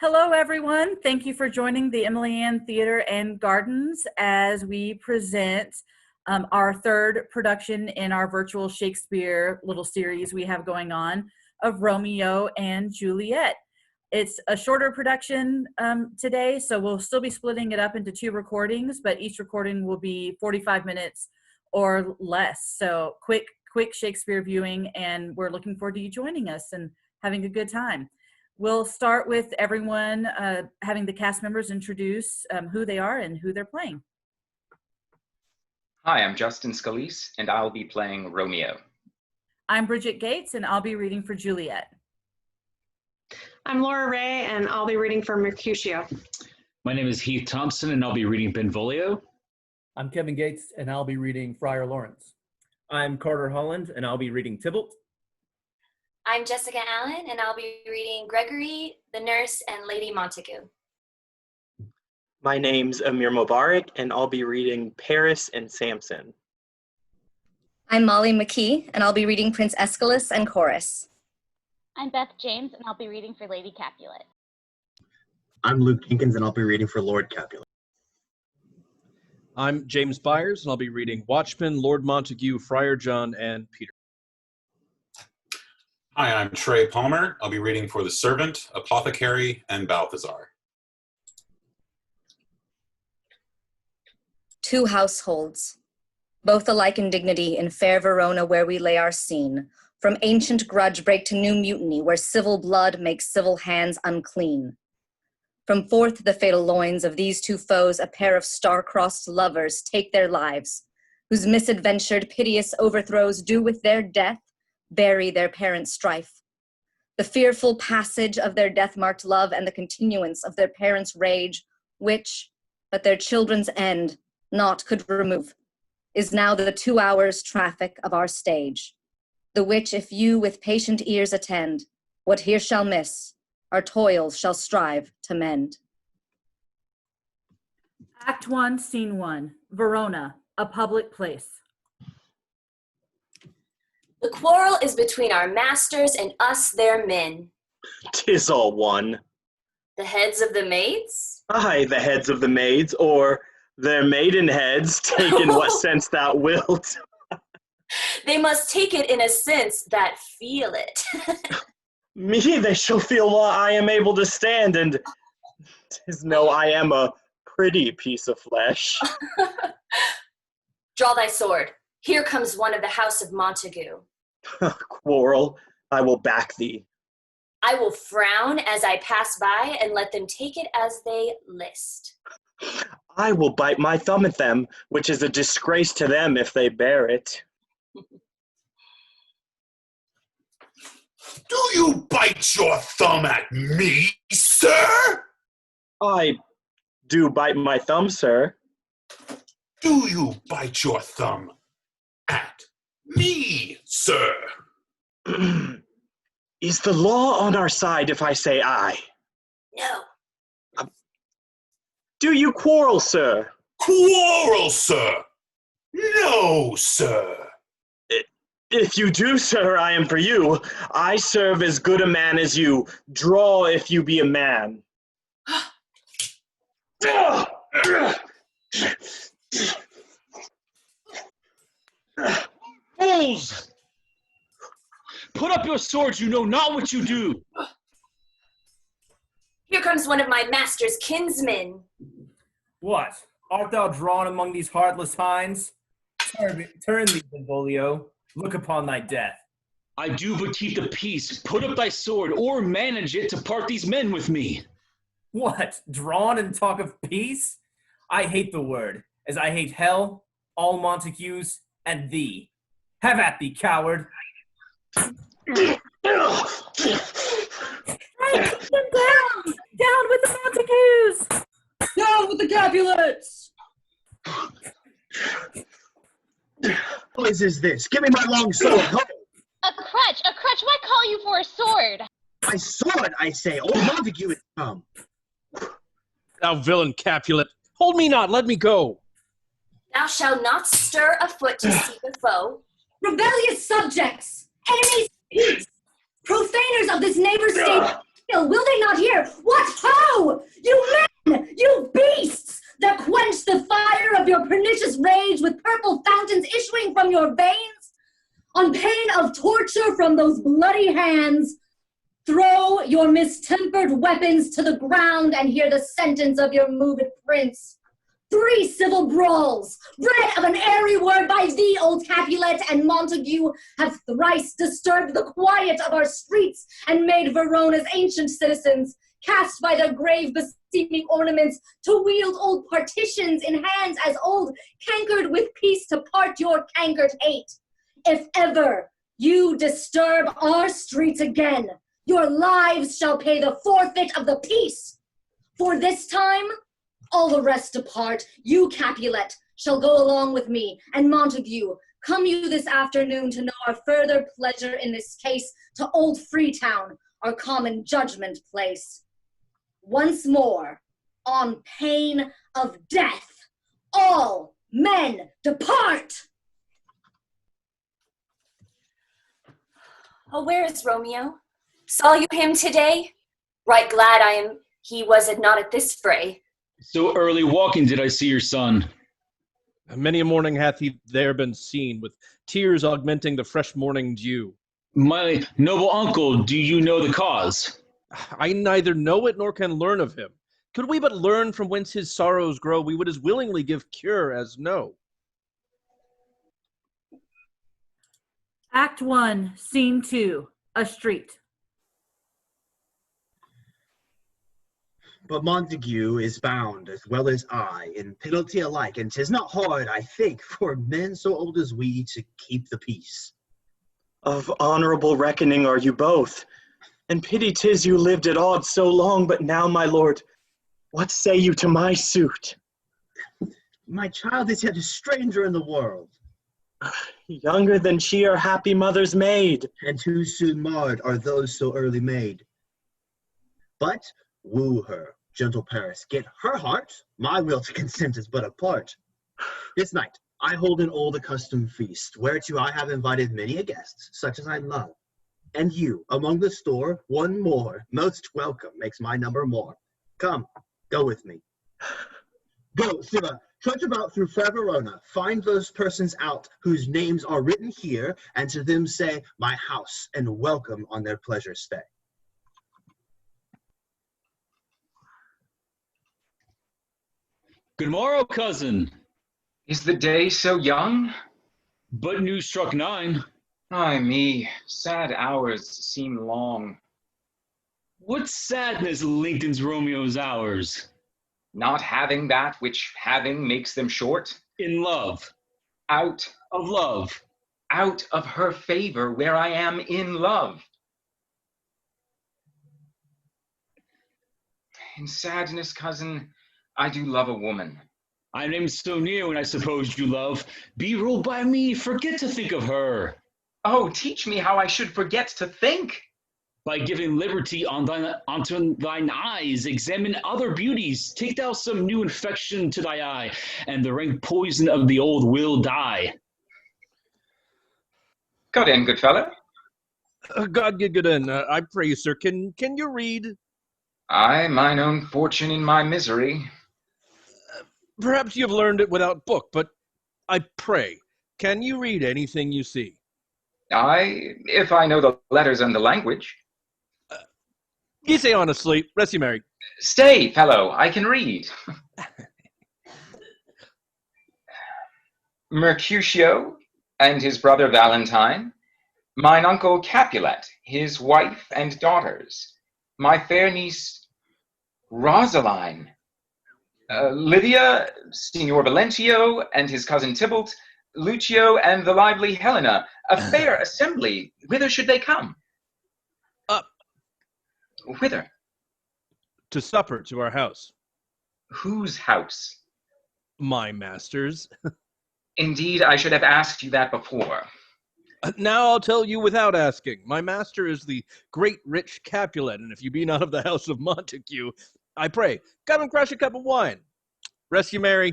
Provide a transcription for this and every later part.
Hello, everyone. Thank you for joining the EmilyAnn Theatre and Gardens as we present our third production in our virtual Shakespeare little series we have going on of Romeo and Juliet. It's a shorter production today, so we'll still be splitting it up into two recordings, but each recording will be 45 minutes or less. So quick Shakespeare viewing, and we're looking forward to you joining us and having a good time. We'll start with everyone having the cast members introduce who they are and who they're playing. Hi, I'm Justin Scalise, and I'll be playing Romeo. I'm Bridget Gates, and I'll be reading for Juliet. I'm Laura Ray, and I'll be reading for Mercutio. My name is Heath Thompson, and I'll be reading Benvolio. I'm Kevin Gates, and I'll be reading Friar Lawrence. I'm Carter Holland, and I'll be reading Tybalt. I'm Jessica Allen, and I'll be reading Gregory, the nurse, and Lady Montague. My name's Ameer Mobarak, and I'll be reading Paris and Sampson. I'm Molly McKee, and I'll be reading Prince Escalus and Chorus. I'm Beth James, and I'll be reading for Lady Capulet. I'm Luke Jenkins, and I'll be reading for Lord Capulet. I'm James Byers, and I'll be reading Watchman, Lord Montague, Friar John, and Peter. Hi, I'm Trey Palmer. I'll be reading for the Servant, Apothecary, and Balthazar. Two households, both alike in dignity, in fair Verona where we lay our scene. From ancient grudge break to new mutiny, where civil blood makes civil hands unclean. From forth the fatal loins of these two foes, a pair of star-crossed lovers take their lives, whose misadventured, piteous overthrows do with their death bury their parents' strife. The fearful passage of their death-marked love and the continuance of their parents' rage, which, but their children's end, naught could remove, is now the 2 hours' traffic of our stage. The which if you with patient ears attend, what here shall miss, our toils shall strive to mend. Act 1, Scene 1, Verona, a public place. The quarrel is between our masters and us, their men. 'Tis all one. The heads of the maids? Aye, the heads of the maids, or their maiden heads, take in what sense thou wilt. They must take it in a sense that feel it. Me they shall feel while I am able to stand, and 'tis know I am a pretty piece of flesh. Draw thy sword. Here comes one of the house of Montague. Quarrel, I will back thee. I will frown as I pass by and let them take it as they list. I will bite my thumb at them, which is a disgrace to them if they bear it. Do you bite your thumb at me, sir? I do bite my thumb, sir. Do you bite your thumb at me, sir? Is the law on our side if I say aye? No. Do you quarrel, sir? Quarrel, sir? No, sir. If you do, sir, I am for you. I serve as good a man as you. Draw if you be a man. Fools! Put up your swords, you know not what you do. Here comes one of my master's kinsmen. What? Art thou drawn among these heartless hinds? Turn thee, Benvolio. Look upon thy death. I do but keep the peace. Put up thy sword, or manage it to part these men with me. What? Drawn and talk of peace? I hate the word, as I hate hell, all Montagues, and thee. Have at thee, coward. Right, keep them down! Down with the Montagues! Down with the Capulets! What is this? Give me my long sword. A crutch! Why call you for a sword? My sword, I say. Old Montague is come. Thou villain Capulet, hold me not, let me go. Thou shalt not stir a foot to seek a foe. Rebellious subjects, enemies of peace, profaners of this neighbor state, Will they not hear? What ho! You men! You beasts! That quench the fire of your pernicious rage with purple fountains issuing from your veins? On pain of torture from those bloody hands, throw your mistempered weapons to the ground and hear the sentence of your moved prince. 3 civil brawls, bred of an airy word by thee, old Capulet and Montague, have thrice disturbed the quiet of our streets and made Verona's ancient citizens, cast by their grave beseeming ornaments, to wield old partitions in hands as old, cankered with peace to part your cankered hate. If ever you disturb our streets again, your lives shall pay the forfeit of the peace. For this time, all the rest depart. You, Capulet, shall go along with me, and Montague, come you this afternoon to know our further pleasure in this case to old Freetown, our common judgment place. Once more, on pain of death, all men depart! Oh, where is Romeo? Saw you him today? Right glad I am he was it not at this fray. So early walking did I see your son. Many a morning hath he there been seen, with tears augmenting the fresh morning dew. My noble uncle, do you know the cause? I neither know it nor can learn of him. Could we but learn from whence his sorrows grow, we would as willingly give cure as know. Act 1, Scene 2, a street. But Montague is bound, as well as I, in penalty alike, and 'tis not hard, I think, for men so old as we to keep the peace. Of honorable reckoning are you both, and pity 'tis you lived at odds so long, but now, my lord, what say you to my suit? My child is yet a stranger in the world. Younger than she her happy mother's maid. And too soon marred are those so early made. But woo her, gentle Paris, get her heart, my will to consent is but a part. This night I hold an old accustomed feast, whereto I have invited many a guest, such as I love. And you, among the store, one more, most welcome, makes my number more. Come, go with me. Go, Siva, trudge about through fair Verona, find those persons out whose names are written here, and to them say, my house, and welcome on their pleasure stay. Good morrow, cousin. Is the day so young? But news struck 9. Ay me, sad hours seem long. What sadness lengthens Romeo's hours? Not having that which having makes them short. In love. Out of love. Out of her favor where I am in love. In sadness, cousin, I do love a woman. I am so near when I suppose you love. Be ruled by me, forget to think of her. Oh, teach me how I should forget to think. By giving liberty unto thine eyes, examine other beauties. Take thou some new infection to thy eye, and the rank poison of the old will die. Got in, good fellow. God good in. I pray you, sir, can you read? I mine own fortune in my misery. Perhaps you have learned it without book, but I pray, can you read anything you see? If I know the letters and the language. Ye say honestly, rest you merry. Stay, fellow, I can read. Mercutio and his brother Valentine, mine uncle Capulet, his wife and daughters, my fair niece Rosaline, Lydia, Signor Valentio and his cousin Tybalt, Lucio and the lively Helena, a fair assembly. Whither should they come? Whither? To supper to our house. Whose house? My master's. Indeed, I should have asked you that before. Now I'll tell you without asking. My master is the great rich Capulet, and if you be not of the house of Montague, I pray, come and crush a cup of wine. Rest you merry.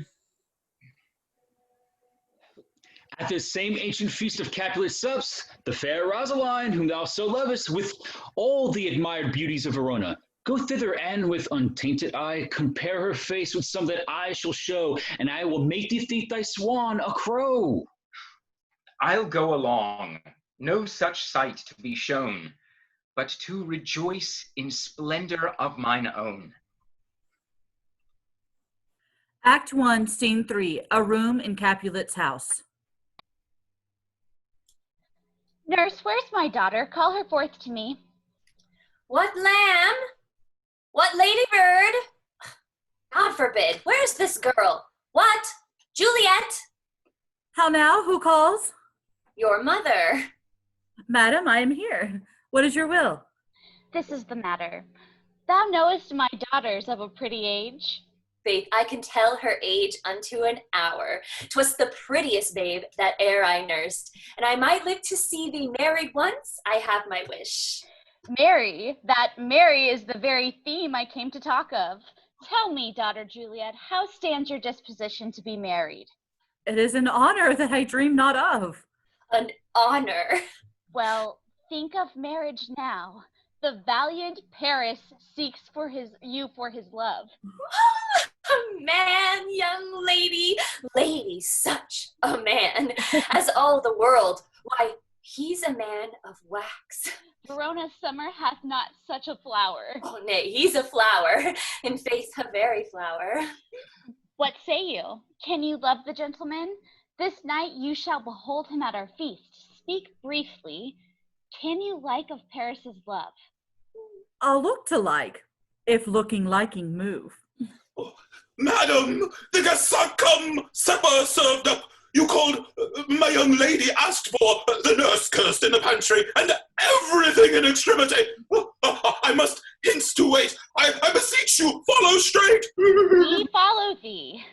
At this same ancient feast of Capulet sups, the fair Rosaline, whom thou so lovest, with all the admired beauties of Verona. Go thither, and with untainted eye, compare her face with some that I shall show, and I will make thee think thy swan a crow. I'll go along, no such sight to be shown, but to rejoice in splendor of mine own. Act 1, Scene 3, a room in Capulet's house. Nurse, where's my daughter? Call her forth to me. What lamb? What ladybird? God forbid. Where's this girl? What? Juliet? How now? Who calls? Your mother. Madam, I am here. What is your will? This is the matter. Thou knowest my daughter's of a pretty age. Faith, I can tell her age unto an hour. 'Twas the prettiest babe that e'er I nursed, and I might live to see thee married once. I have my wish. Mary, that Mary is the very theme I came to talk of. Tell me, daughter Juliet, how stands your disposition to be married? It is an honor that I dream not of. An honor? Well, think of marriage now. The valiant Paris seeks for you for his love. A man, young lady, lady, such a man, as all the world. Why, he's a man of wax. Verona's summer hath not such a flower. Oh, nay, he's a flower, in faith a very flower. What say you? Can you love the gentleman? This night you shall behold him at our feast. Speak briefly. Can you like of Paris's love? I'll look to like, if looking liking move. Oh, madam, the guests are come, supper served up. You called, my young lady asked for, the nurse cursed in the pantry, and everything in extremity. I must hence to wait. I beseech you, follow straight. We follow thee.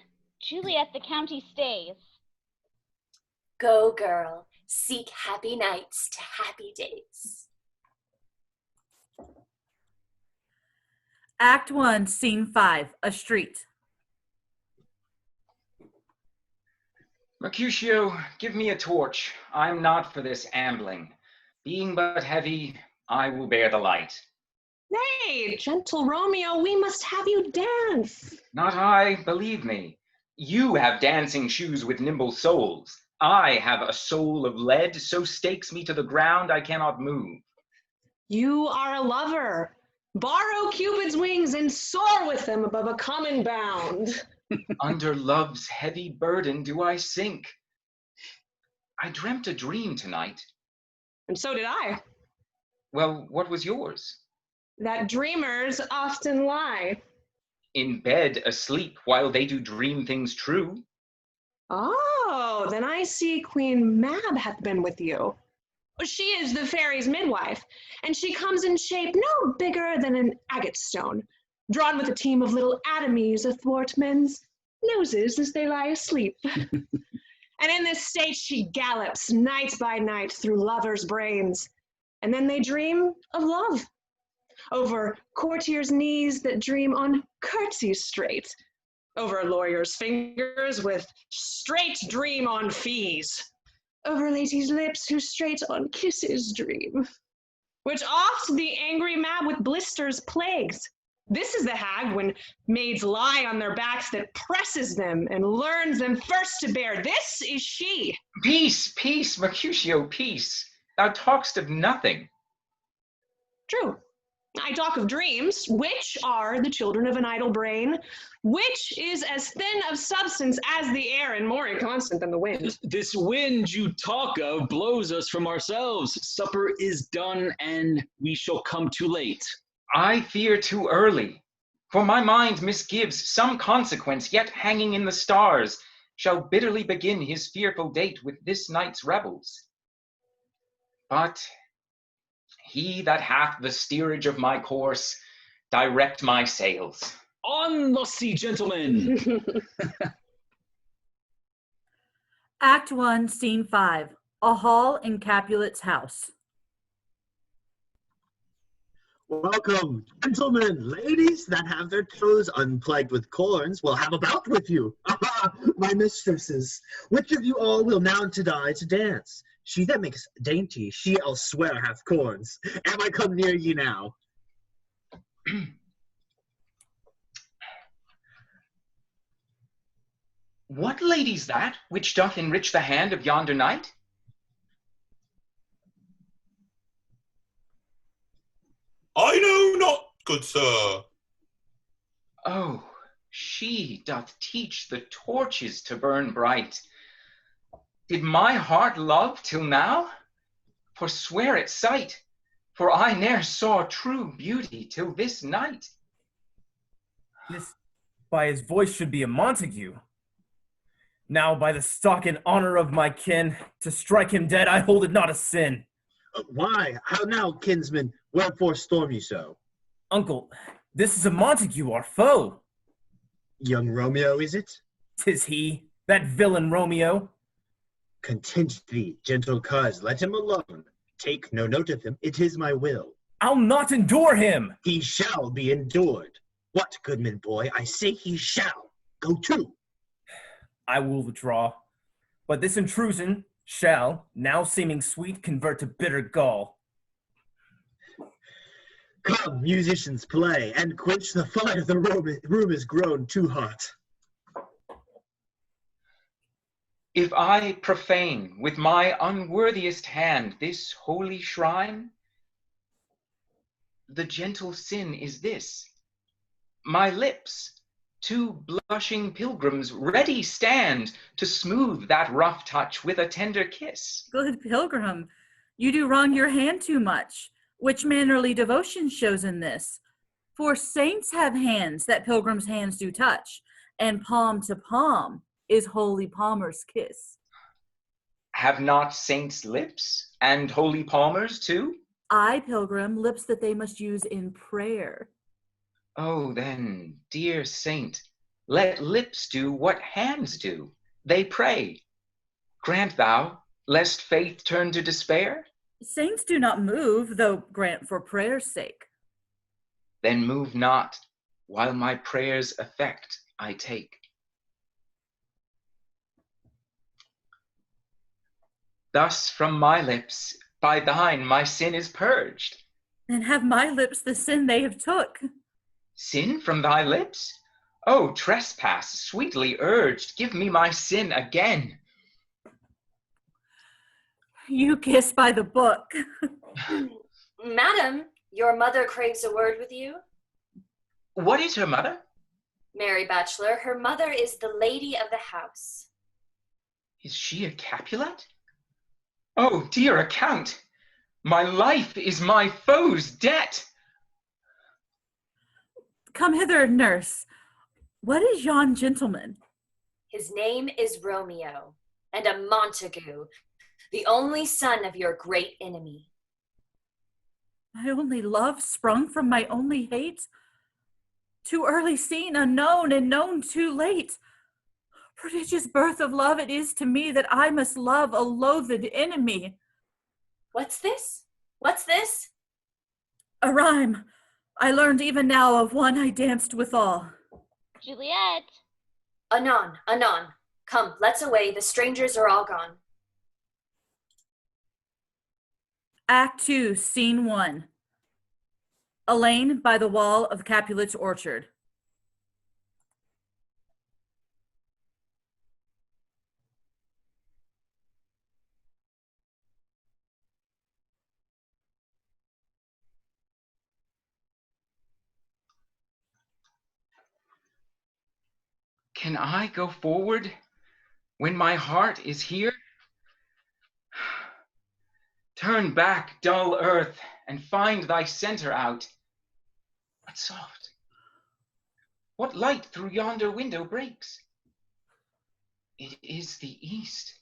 Juliet, the county stays. Go, girl, seek happy nights to happy days. Act 1, Scene 5, a street. Mercutio, give me a torch. I'm not for this ambling. Being but heavy, I will bear the light. Nay, gentle Romeo, we must have you dance. Not I, believe me. You have dancing shoes with nimble soles. I have a soul of lead, so stakes me to the ground I cannot move. You are a lover. Borrow Cupid's wings and soar with them above a common bound. Under love's heavy burden do I sink. I dreamt a dream tonight. And so did I. Well, what was yours? That dreamers often lie. In bed, asleep, while they do dream things true. Oh, then I see Queen Mab hath been with you. She is the fairy's midwife, and she comes in shape no bigger than an agate stone, drawn with a team of little atomies athwart men's noses as they lie asleep. And in this state she gallops night by night through lovers' brains, and then they dream of love, over courtiers' knees that dream on curtsies straight, over lawyers' fingers with straight dream on fees, over ladies' lips who straight on kisses dream, which oft the angry Mab with blisters plagues. This is the hag when maids lie on their backs that presses them and learns them first to bear. This is she. Peace, peace, Mercutio, peace. Thou talk'st of nothing. True. I talk of dreams, which are the children of an idle brain, which is as thin of substance as the air and more inconstant than the wind. This wind you talk of blows us from ourselves. Supper is done, and we shall come too late. I fear too early, for my mind misgives some consequence yet hanging in the stars shall bitterly begin his fearful date with this night's rebels. But he that hath the steerage of my course, direct my sails. On, lusty gentlemen! Act 1, Scene 5, a hall in Capulet's house. Welcome, gentlemen, ladies that have their toes unplagued with corns will have a bout with you. My mistresses, which of you all will now to dance? She that makes dainty, she I'll swear hath corns. Am I come near ye now? What lady's that which doth enrich the hand of yonder knight? I know not, good sir. Oh, she doth teach the torches to burn bright. Did my heart love till now? Forswear its sight, for I ne'er saw true beauty till this night. This, by his voice, should be a Montague. Now, by the stock and honor of my kin, to strike him dead, I hold it not a sin. Why? How now, kinsman? Wherefore storm you so? Uncle, this is a Montague, our foe. Young Romeo, is it? 'Tis he, that villain Romeo. Content thee, gentle coz, let him alone. Take no note of him, it is my will. I'll not endure him. He shall be endured. What, goodman boy, I say he shall. Go to. I will withdraw, but this intrusion shall, now seeming sweet, convert to bitter gall. Come, musicians, play, and quench the fire. The room is grown too hot. If I profane with my unworthiest hand this holy shrine, the gentle sin is this: my lips, two blushing pilgrims, ready stand to smooth that rough touch with a tender kiss. Good pilgrim, you do wrong your hand too much. Which mannerly devotion shows in this? For saints have hands that pilgrims' hands do touch, and palm to palm is holy palmer's kiss. Have not saints lips, and holy palmers too? I, pilgrim, lips that they must use in prayer. Oh, then, dear saint, let lips do what hands do. They pray. Grant thou, lest faith turn to despair? Saints do not move, though grant for prayer's sake. Then move not, while my prayer's effect I take. Thus from my lips, by thine, my sin is purged. Then have my lips the sin they have took. Sin from thy lips? Oh, trespass, sweetly urged, give me my sin again. You kiss by the book. Madam, your mother craves a word with you. What is her mother? Mary Bachelor, her mother is the lady of the house. Is she a Capulet? Oh, dear account, my life is my foe's debt. Come hither, nurse. What is yon gentleman? His name is Romeo, and a Montague, the only son of your great enemy. My only love sprung from my only hate? Too early seen, unknown, and known too late. Prodigious birth of love it is to me that I must love a loathed enemy. What's this? What's this? A rhyme I learned even now of one I danced withal. Juliet. Anon, anon. Come, let's away. The strangers are all gone. Act 2, Scene 1. A lane by the wall of Capulet's orchard. Can I go forward when my heart is here? Turn back, dull earth, and find thy center out. But soft, what light through yonder window breaks? It is the east,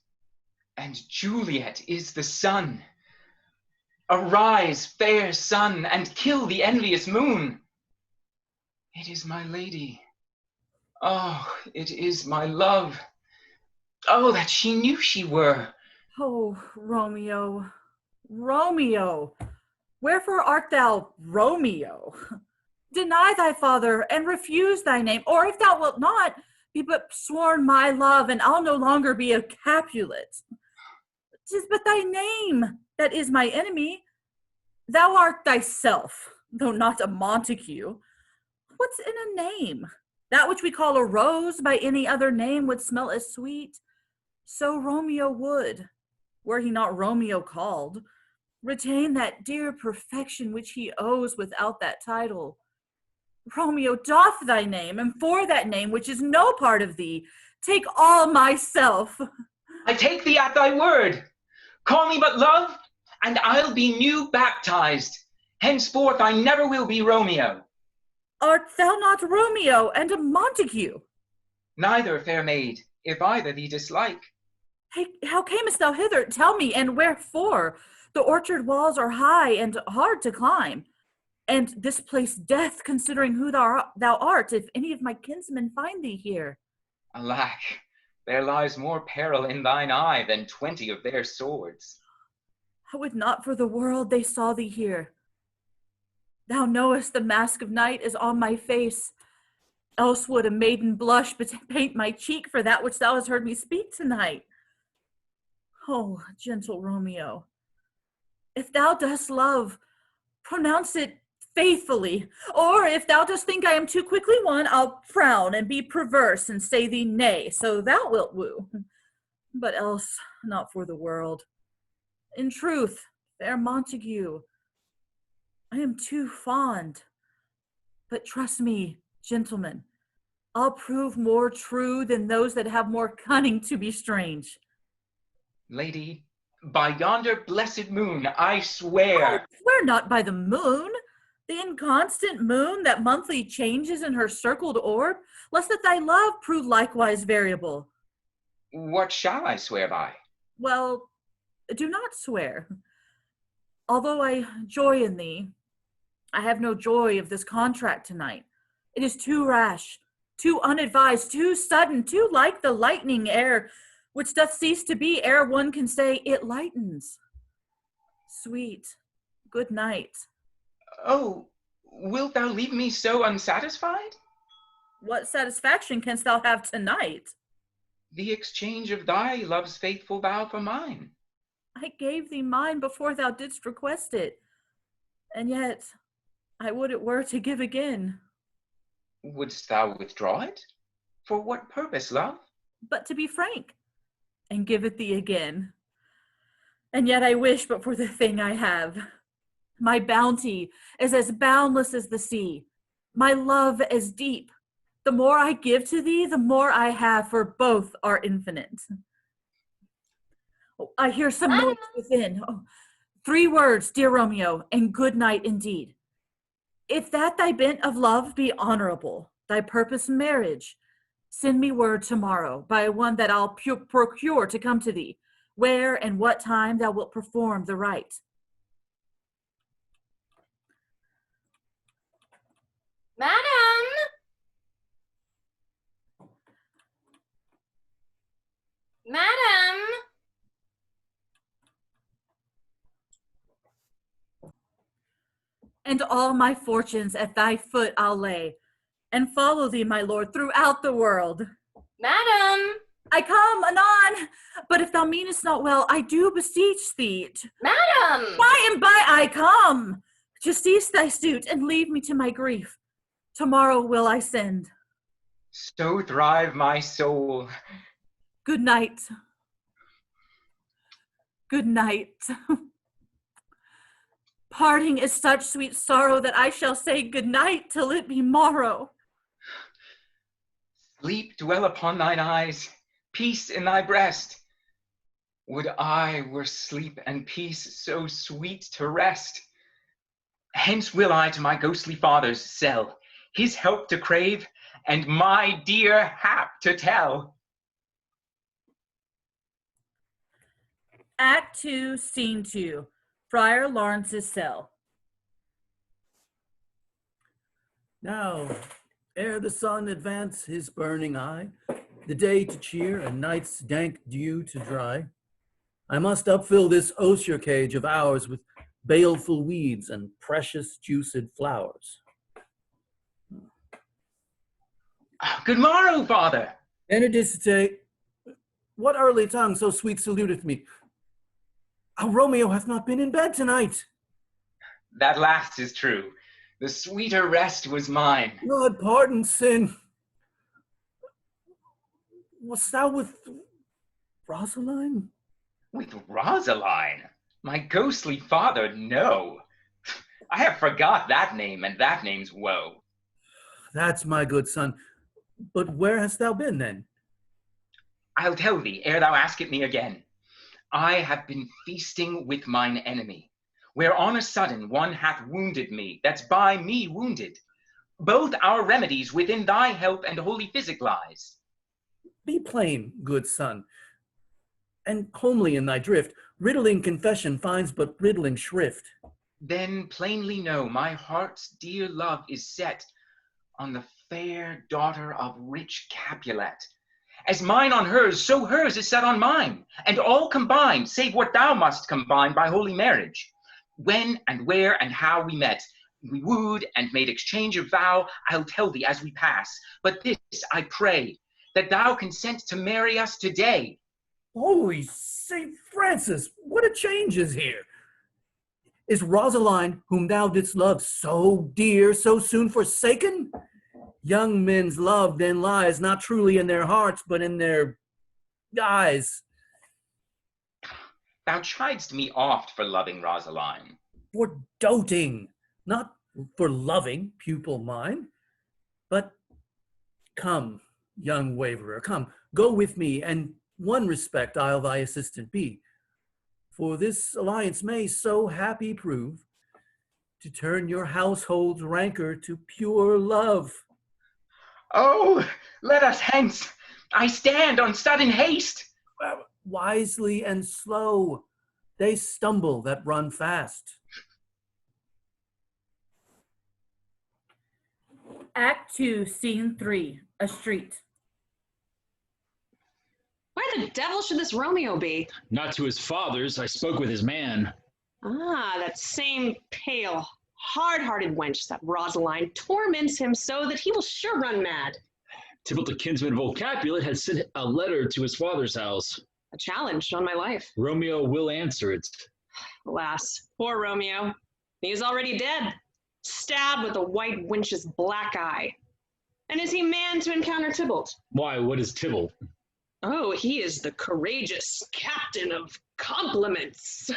and Juliet is the sun. Arise, fair sun, and kill the envious moon. It is my lady. Oh, it is my love. Oh, that she knew she were. Oh, Romeo, Romeo, Wherefore art thou Romeo? Deny thy father and refuse thy name, or if thou wilt not, be but sworn my love, and I'll no longer be a Capulet. 'Tis but thy name that is my enemy. Thou art thyself, though not a Montague. What's in a name? That which we call a rose by any other name would smell as sweet. So Romeo would, were he not Romeo called, retain that dear perfection which he owes without that title. Romeo, doff thy name, and for that name, which is no part of thee, take all myself. I take thee at thy word. Call me but love, and I'll be new baptized. Henceforth I never will be Romeo. Art thou not Romeo and a Montague? Neither, fair maid, if either thee dislike. Hey, how camest thou hither? Tell me, and wherefore? The orchard walls are high and hard to climb, and this place death, considering who thou art, if any of my kinsmen find thee here. Alack, there lies more peril in thine eye than 20 of their swords. I would not for the world they saw thee here. Thou knowest the mask of night is on my face, else would a maiden blush but paint my cheek for that which thou hast heard me speak tonight. Oh, gentle Romeo, if thou dost love, pronounce it faithfully, or if thou dost think I am too quickly won, I'll frown and be perverse and say thee nay, so thou wilt woo, but else not for the world. In truth, fair Montague, I am too fond, but trust me, gentlemen, I'll prove more true than those that have more cunning to be strange. Lady, by yonder blessed moon, I swear. Oh, swear not by the moon, the inconstant moon that monthly changes in her circled orb, lest that thy love prove likewise variable. What shall I swear by? Well, do not swear. Although I joy in thee, I have no joy of this contract tonight. It is too rash, too unadvised, too sudden, too like the lightning air, which doth cease to be ere one can say it lightens. Sweet, good night. Oh, wilt thou leave me so unsatisfied? What satisfaction canst thou have tonight? The exchange of thy love's faithful vow for mine. I gave thee mine before thou didst request it, and yet I would it were to give again. Wouldst thou withdraw it? For what purpose, love? But to be frank, and give it thee again. And yet I wish but for the thing I have. My bounty is as boundless as the sea, my love as deep. The more I give to thee, the more I have, for both are infinite. Oh, I hear some noise within. Oh, 3 words, dear Romeo, and good night indeed. If that thy bent of love be honorable, thy purpose marriage, send me word tomorrow by one that I'll procure to come to thee, where and what time thou wilt perform the rite. Madam! Madam! And all my fortunes at thy foot I'll lay, and follow thee, my lord, throughout the world. Madam! I come anon, but if thou meanest not well, I do beseech thee. Madam! By and by I come. Just cease thy suit, and leave me to my grief. Tomorrow will I send. So thrive my soul. Good night. Good night. Parting is such sweet sorrow that I shall say good night till it be morrow. Sleep dwell upon thine eyes, peace in thy breast. Would I were sleep and peace so sweet to rest. Hence will I to my ghostly father's cell, his help to crave, and my dear hap to tell. Act 2, Scene 2, Friar Lawrence's cell. Now, ere the sun advance his burning eye, the day to cheer and night's dank dew to dry, I must upfill this osier cage of ours with baleful weeds and precious juiced flowers. Good morrow, father. Benedicite, what early tongue so sweet saluteth me? Our Romeo hath not been in bed tonight. That last is true. The sweeter rest was mine. God pardon sin. Wast thou with Rosaline? With Rosaline? My ghostly father, no. I have forgot that name, and that name's woe. That's my good son. But where hast thou been then? I'll tell thee, ere thou ask it me again. I have been feasting with mine enemy, where on a sudden one hath wounded me, that's by me wounded. Both our remedies within thy help and holy physic lies. Be plain, good son, and homely in thy drift. Riddling confession finds but riddling shrift. Then plainly know my heart's dear love is set on the fair daughter of rich Capulet. As mine on hers, so hers is set on mine, and all combined, save what thou must combine by holy marriage. When and where and how we met, we wooed and made exchange of vow, I'll tell thee as we pass. But this I pray, that thou consent to marry us today. Holy St. Francis, what a change is here! Is Rosaline, whom thou didst love so dear, so soon forsaken? Young men's love then lies not truly in their hearts, but in their eyes. Thou chidest me oft for loving Rosaline. For doting, not for loving, pupil mine. But come, young waverer, come, go with me, and one respect I'll thy assistant be. For this alliance may so happy prove, to turn your household's rancor to pure love. Oh, let us hence. I stand on sudden haste. Wisely and slow, they stumble that run fast. Act 2, Scene 3, a street. Where the devil should this Romeo be? Not to his father's. I spoke with his man. Ah, that same pale, hard-hearted wench, that Rosaline, torments him so that he will sure run mad. Tybalt, the kinsman of old Capulet, had sent a letter to his father's house. A challenge on my life. Romeo will answer it. Alas, poor Romeo. He is already dead, stabbed with a white wench's black eye. And is he man to encounter Tybalt? Why, what is Tybalt? Oh, he is the courageous captain of compliments.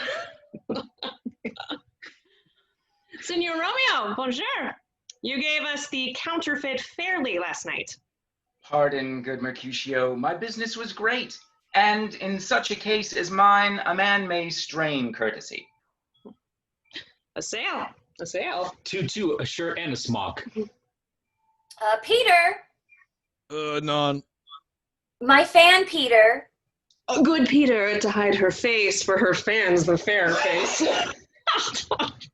Senor Romeo, bonjour. You gave us the counterfeit fairly last night. Pardon, good Mercutio, my business was great, and in such a case as mine, a man may strain courtesy. A sail, a sail. 2-2, a shirt and a smock. Peter, None. my fan, Peter. A good Peter to hide her face, for her fans the fair face.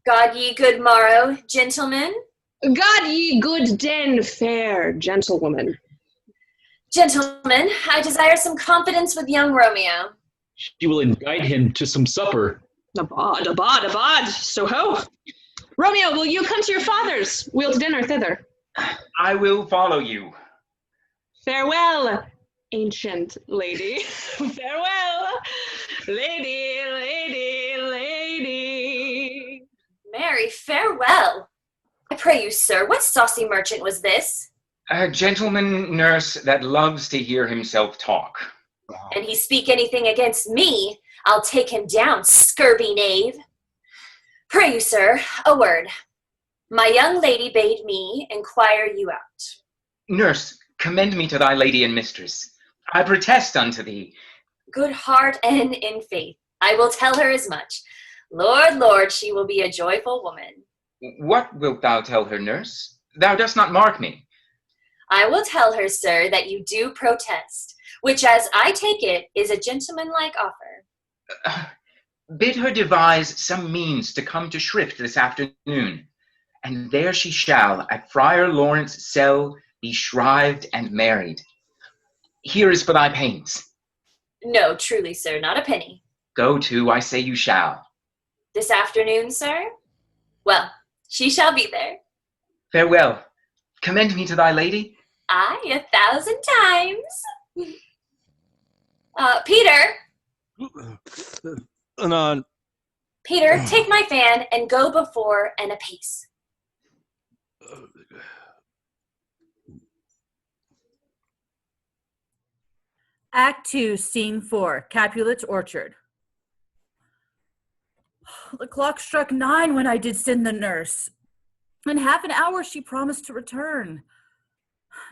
God ye good morrow, gentlemen. God ye good den, fair gentlewoman. Gentlemen, I desire some confidence with young Romeo. She will invite him to some supper. Abad, abad, abad. So ho. Romeo, will you come to your father's? We'll to dinner thither. I will follow you. Farewell, ancient lady. Farewell, lady, lady, lady. Mary, farewell. I pray you, sir, what saucy merchant was this? A gentleman nurse that loves to hear himself talk. And he speak anything against me, I'll take him down, scurvy knave. Pray you, sir, a word. My young lady bade me inquire you out. Nurse, commend me to thy lady and mistress. I protest unto thee. Good heart and in faith, I will tell her as much. Lord, Lord, she will be a joyful woman. What wilt thou tell her, nurse? Thou dost not mark me. I will tell her, sir, that you do protest, which, as I take it, is a gentlemanlike offer. Bid her devise some means to come to shrift this afternoon, and there she shall, at Friar Lawrence' cell, be shrived and married. Here is for thy pains. No, truly, sir, not a penny. Go to, I say you shall. This afternoon, sir? Well, she shall be there. Farewell. Commend me to thy lady. Aye, 1,000 times. Peter! Anon. Peter, take my fan and go before and apace. Act 2, Scene 4, Capulet's Orchard. The clock struck 9 when I did send the nurse. In half an hour she promised to return.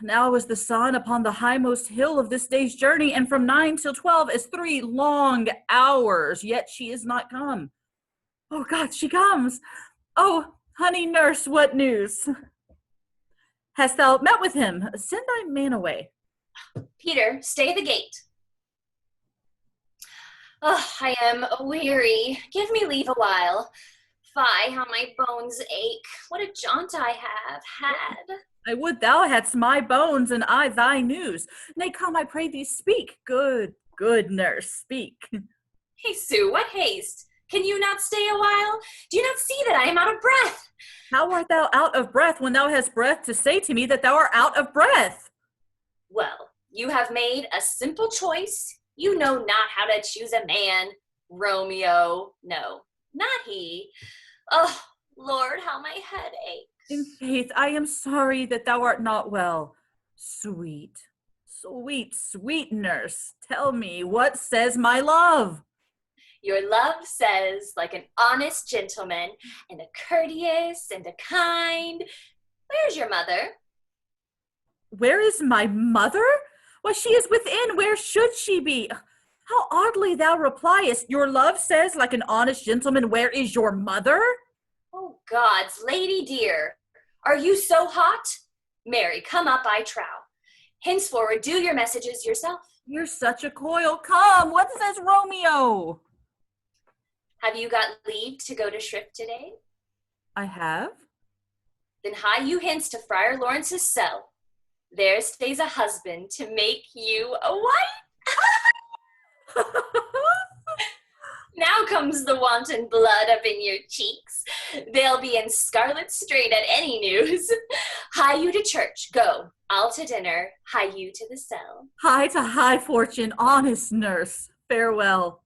Now is the sun upon the highmost hill of this day's journey, and from 9 till 12 is 3 long hours, yet she is not come. Oh God, she comes. Oh, honey nurse, what news? Hast thou met with him? Send thy man away. Peter, stay the gate. Oh, I am weary. Give me leave a while. Fie, how my bones ache. What a jaunt I have had. I would thou hadst my bones, and I thy news. Nay, come, I pray thee, speak. Good nurse, speak. Hey, Sue, what haste? Can you not stay a while? Do you not see that I am out of breath? How art thou out of breath when thou hast breath to say to me that thou art out of breath? Well, you have made a simple choice. You know not how to choose a man, Romeo. No, not he. Oh, Lord, how my head aches. In faith, I am sorry that thou art not well. Sweet nurse, tell me, what says my love? Your love says, like an honest gentleman, and a courteous and a kind. Where's your mother? Where is my mother? Why, she is within. Where should she be? How oddly thou repliest. Your love says, like an honest gentleman, where is your mother? Oh, God's lady dear, are you so hot? Mary, come up, I trow. Henceforward, do your messages yourself. You're such a coil. Come, what says Romeo? Have you got leave to go to shrift today? I have. Then hie you hence to Friar Lawrence's cell. There stays a husband to make you a wife. Now comes the wanton blood up in your cheeks. They'll be in scarlet straight at any news. Hie you to church, go. I'll to dinner, hie you to the cell. Hie to high fortune, honest nurse. Farewell.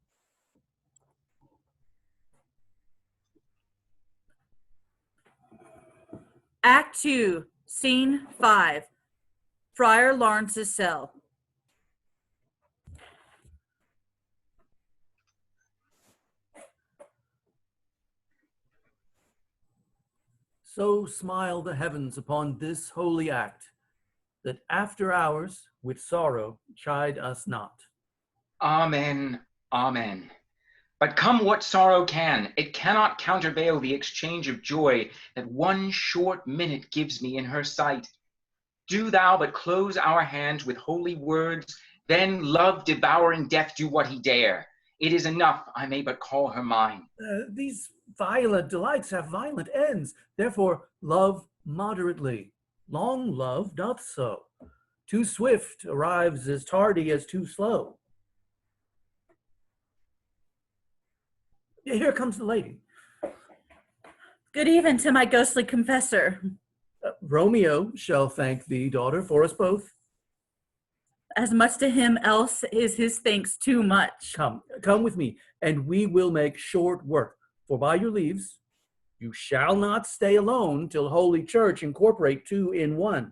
Act 2, Scene 5, Friar Lawrence's cell. So smile the heavens upon this holy act, that after hours with sorrow chide us not. Amen, amen. But come what sorrow can, it cannot countervail the exchange of joy that one short minute gives me in her sight. Do thou but close our hands with holy words, then love devouring death do what he dare. It is enough I may but call her mine. These violent delights have violent ends. Therefore, love moderately. Long love doth so. Too swift arrives as tardy as too slow. Here comes the lady. Good even to my ghostly confessor. Romeo shall thank thee, daughter, for us both. As much to him else is his thanks too much. Come with me, and we will make short work. For by your leaves, you shall not stay alone till Holy Church incorporate two in one.